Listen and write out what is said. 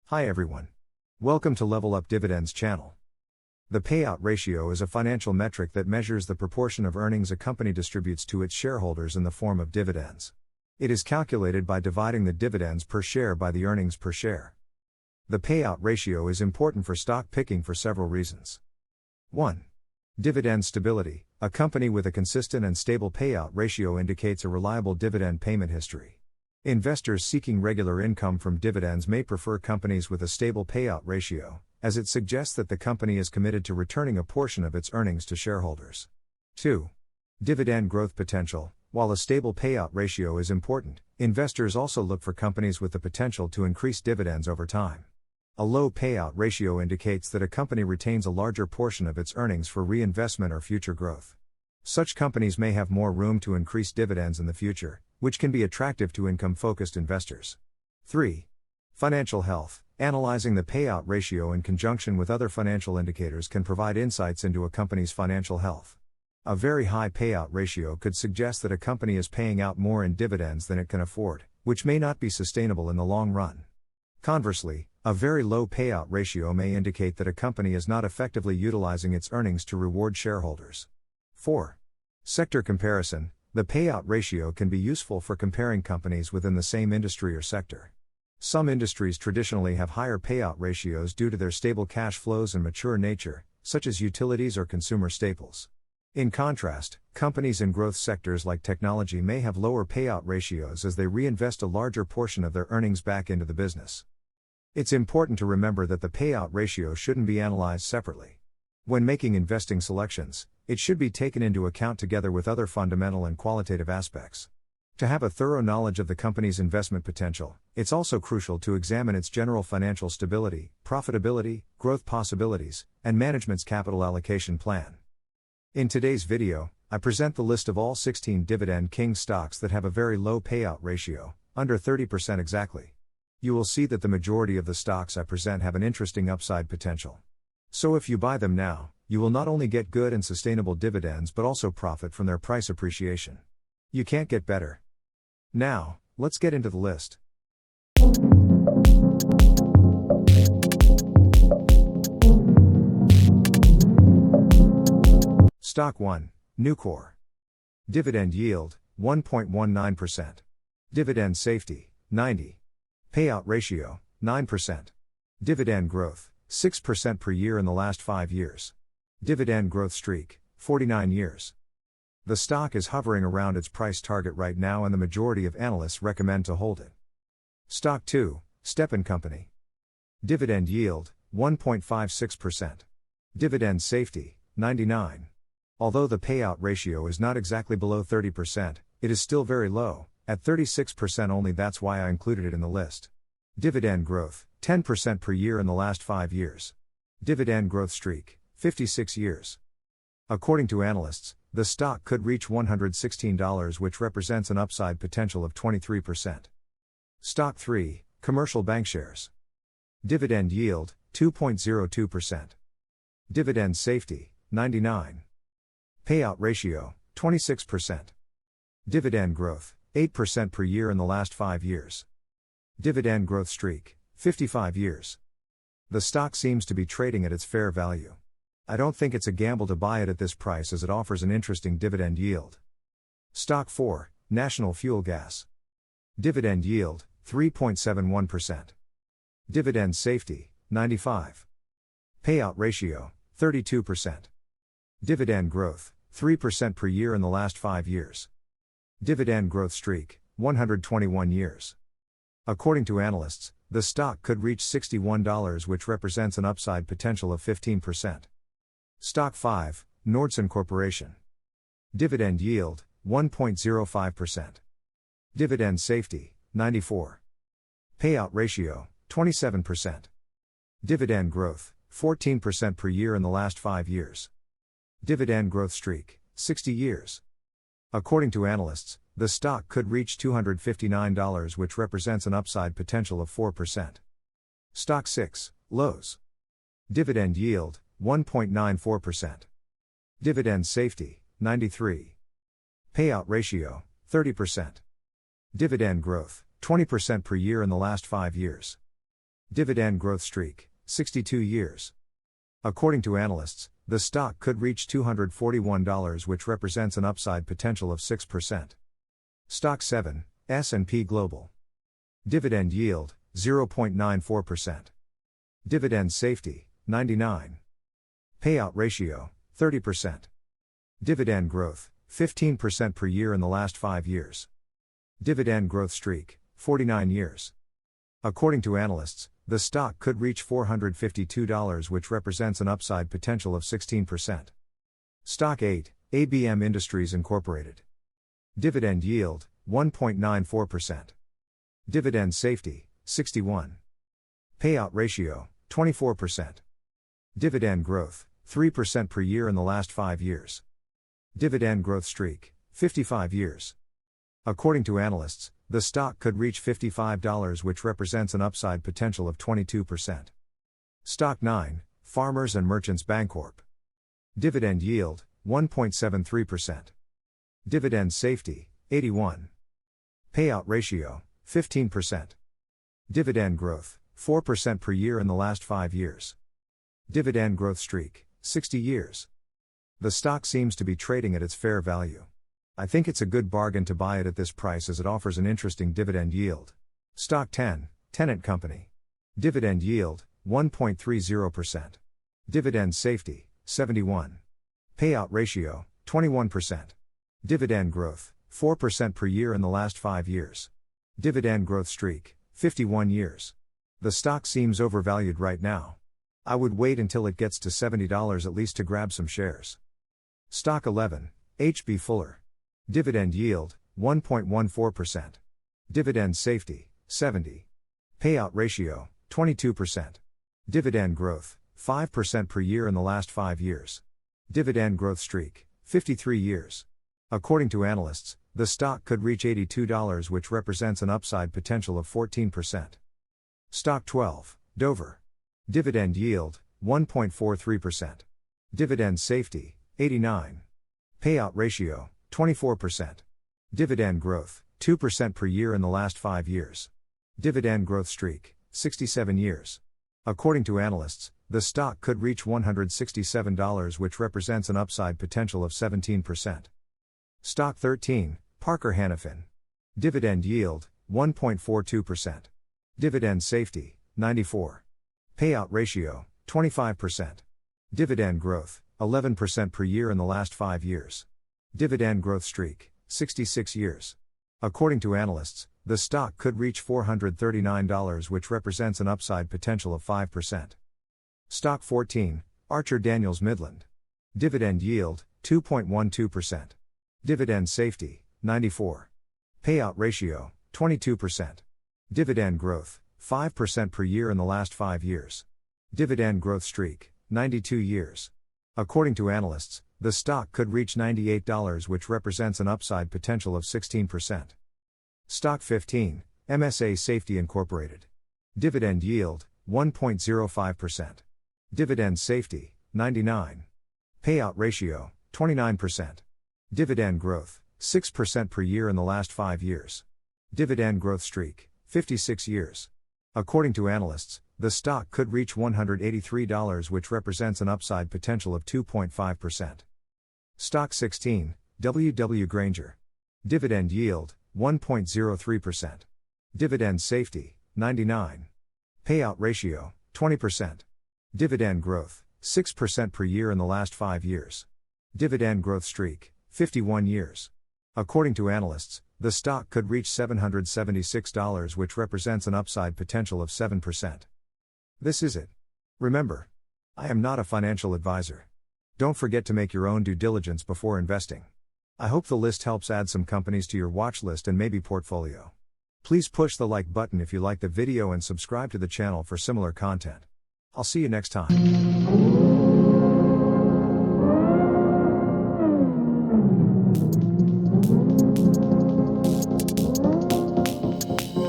Hi everyone. Welcome to Level Up Dividends channel. The payout ratio is a financial metric that measures the proportion of earnings a company distributes to its shareholders in the form of dividends. It is calculated by dividing the dividends per share by the earnings per share. The payout ratio is important for stock picking for several reasons. 1. Dividend stability. A company with a consistent and stable payout ratio indicates a reliable dividend payment history. Investors seeking regular income from dividends may prefer companies with a stable payout ratio, as it suggests that the company is committed to returning a portion of its earnings to shareholders. 2. Dividend growth potential. While a stable payout ratio is important, investors also look for companies with the potential to increase dividends over time. A low payout ratio indicates that a company retains a larger portion of its earnings for reinvestment or future growth. Such companies may have more room to increase dividends in the future, which can be attractive to income-focused investors. 3. Financial health. Analyzing the payout ratio in conjunction with other financial indicators can provide insights into a company's financial health. A very high payout ratio could suggest that a company is paying out more in dividends than it can afford, which may not be sustainable in the long run. Conversely, a very low payout ratio may indicate that a company is not effectively utilizing its earnings to reward shareholders. 4. Sector comparison. The payout ratio can be useful for comparing companies within the same industry or sector. Some industries traditionally have higher payout ratios due to their stable cash flows and mature nature, such as utilities or consumer staples. In contrast, companies in growth sectors like technology may have lower payout ratios as they reinvest a larger portion of their earnings back into the business. It's important to remember that the payout ratio shouldn't be analyzed separately. When making investing selections, it should be taken into account together with other fundamental and qualitative aspects. To have a thorough knowledge of the company's investment potential, it's also crucial to examine its general financial stability, profitability, growth possibilities, and management's capital allocation plan. In today's video, I present the list of all 16 Dividend Kings stocks that have a very low payout ratio, under 30% exactly. You will see that the majority of the stocks I present have an interesting upside potential. So if you buy them now, you will not only get good and sustainable dividends but also profit from their price appreciation. You can't get better. Now, let's get into the list. Stock 1, Nucor. Dividend yield, 1.19%. Dividend safety, 90. Payout ratio, 9%. Dividend growth, 6% per year in the last 5 years. Dividend growth streak, 49 years. The stock is hovering around its price target right now and the majority of analysts recommend to hold it. Stock 2, Stepan Company. Dividend yield, 1.56%. Dividend safety, 99. Although the payout ratio is not exactly below 30%, it is still very low, at 36% only. That's why I included it in the list. Dividend growth, 10% per year in the last 5 years. Dividend growth streak, 56 years. According to analysts, the stock could reach $116, which represents an upside potential of 23%. Stock 3, Commercial Bank Shares. Dividend yield, 2.02%. Dividend safety, 99. Payout ratio, 26%. Dividend growth, 8% per year in the last 5 years. Dividend growth streak, 55 years. The stock seems to be trading at its fair value. I don't think it's a gamble to buy it at this price as it offers an interesting dividend yield. Stock 4, National Fuel Gas. Dividend yield, 3.71%. Dividend safety, 95. Payout ratio, 32%. Dividend growth, 3% per year in the last 5 years. Dividend growth streak, 121 years. According to analysts, the stock could reach $61, which represents an upside potential of 15%. Stock 5, Nordson Corporation. Dividend yield, 1.05%. Dividend safety, 94. Payout ratio, 27%. Dividend growth, 14% per year in the last 5 years. Dividend growth streak, 60 years. According to analysts, the stock could reach $259, which represents an upside potential of 4%. Stock 6, Lowe's. Dividend yield, 1.94%. Dividend safety, 93. Payout ratio, 30%. Dividend growth, 20% per year in the last 5 years. Dividend growth streak, 62 years. According to analysts, the stock could reach $241, which represents an upside potential of 6%. Stock 7, S&P Global. Dividend yield, 0.94%. Dividend safety, 99. Payout ratio, 30%. Dividend growth, 15% per year in the last 5 years. Dividend growth streak, 49 years. According to analysts, the stock could reach $452, which represents an upside potential of 16%. Stock 8, ABM Industries Incorporated. Dividend yield, 1.94%. Dividend safety, 61. Payout ratio, 24%. Dividend growth, 3% per year in the last 5 years. Dividend growth streak, 55 years. According to analysts, the stock could reach $55, which represents an upside potential of 22%. Stock 9, Farmers and Merchants Bancorp. Dividend yield, 1.73%. Dividend safety, 81. Payout ratio, 15%. Dividend growth, 4% per year in the last 5 years. Dividend growth streak, 60 years. The stock seems to be trading at its fair value. I think it's a good bargain to buy it at this price as it offers an interesting dividend yield. Stock 10, Tennant Company. Dividend yield, 1.30%. Dividend safety, 71. Payout ratio, 21%. Dividend growth, 4% per year in the last 5 years. Dividend growth streak, 51 years. The stock seems overvalued right now. I would wait until it gets to $70 at least to grab some shares. Stock 11, H.B. Fuller. Dividend yield, 1.14%. Dividend safety, 70. Payout ratio, 22%. Dividend growth, 5% per year in the last 5 years. Dividend growth streak, 53 years. According to analysts, the stock could reach $82, which represents an upside potential of 14%. Stock 12, Dover. Dividend yield, 1.43%. Dividend safety, 89. Payout ratio, 24%. Dividend growth, 2% per year in the last 5 years. Dividend growth streak, 67 years. According to analysts, the stock could reach $167, which represents an upside potential of 17%. Stock 13, Parker Hannifin. Dividend yield, 1.42%. Dividend safety, 94. Payout ratio, 25%. Dividend growth, 11% per year in the last 5 years. Dividend growth streak, 66 years. According to analysts, the stock could reach $439, which represents an upside potential of 5%. Stock 14, Archer Daniels Midland. Dividend yield, 2.12%. Dividend safety, 94. Payout ratio, 22%. Dividend growth, 5% per year in the last 5 years. Dividend growth streak, 92 years. According to analysts, the stock could reach $98, which represents an upside potential of 16%. Stock 15, MSA Safety Incorporated. Dividend yield, 1.05%. Dividend safety, 99. Payout ratio, 29%. Dividend growth, 6% per year in the last 5 years. Dividend growth streak, 56 years. According to analysts, the stock could reach $183, which represents an upside potential of 2.5%. Stock 16, W.W. Grainger. Dividend yield, 1.03%. Dividend safety, 99. Payout ratio, 20%. Dividend growth, 6% per year in the last 5 years. Dividend growth streak, 51 years. According to analysts, the stock could reach $776, which represents an upside potential of 7%. This is it. Remember, I am not a financial advisor. Don't forget to make your own due diligence before investing. I hope the list helps add some companies to your watch list and maybe portfolio. Please push the like button if you like the video and subscribe to the channel for similar content. I'll see you next time.